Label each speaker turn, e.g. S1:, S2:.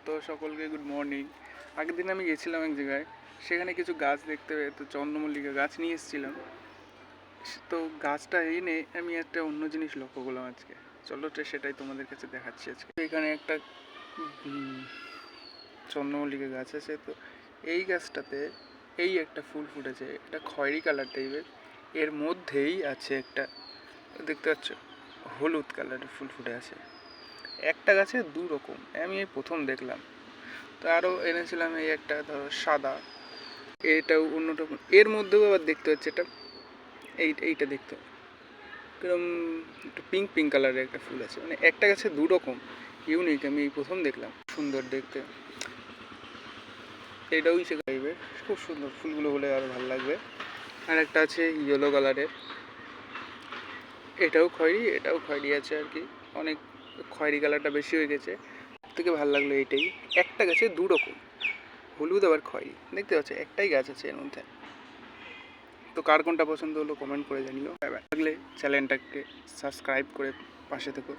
S1: তো সকলকে good morning. আগের দিন আমি গেছিলাম এক জায়গায়, সেখানে কিছু গাছ দেখতে পেয়ে তো চন্দ্রমল্লিকা গাছ নিয়ে এসেছিলাম। তো গাছটা এনে আমি একটা অন্য জিনিস লক্ষ্য করলাম আজকে। চলো তো সেটাই তোমাদের কাছে দেখাচ্ছি আজকে। এখানে একটা চন্দ্রমল্লিকা গাছ আছে, তো এই গাছটাতে এই একটা ফুল ফুটেছে, এটা খয়েরি কালার টাইপের। এর মধ্যেই আছে একটা, দেখতে পাচ্ছ, হলুদ কালারের ফুল ফুটে আছে। একটা গাছে দু রকম, আমি এই প্রথম দেখলাম। তো আরও এনেছিলাম এই একটা, ধরো সাদা, এটাও অন্যরকম। এর মধ্যেও আবার দেখতে হচ্ছে এটা, এইটা দেখতে কিরম একটু পিঙ্ক পিঙ্ক কালারের একটা ফুল আছে, মানে একটা গাছে দু রকম, ইউনিক। আমি এই প্রথম দেখলাম, সুন্দর দেখতে। এটাও সে গাইবে, খুব সুন্দর ফুলগুলো হলে আরও ভালো লাগবে। আর একটা আছে ইয়েলো কালারের, এটাও খয়েরি আছে আর কি, অনেক খয়েরি কালারটা বেশি হয়ে গেছে। থেকে ভালো লাগলো এইটাই, একটা গাছে দু রকম, হলুদ আবার খয়েরি। দেখতে পাচ্ছ একটাই গাছ আছে এর মধ্যে। তো কার কোনটা পছন্দ হলো কমেন্ট করে জানিও। লাগলে চ্যানেলটাকে সাবস্ক্রাইব করে পাশে থেকো।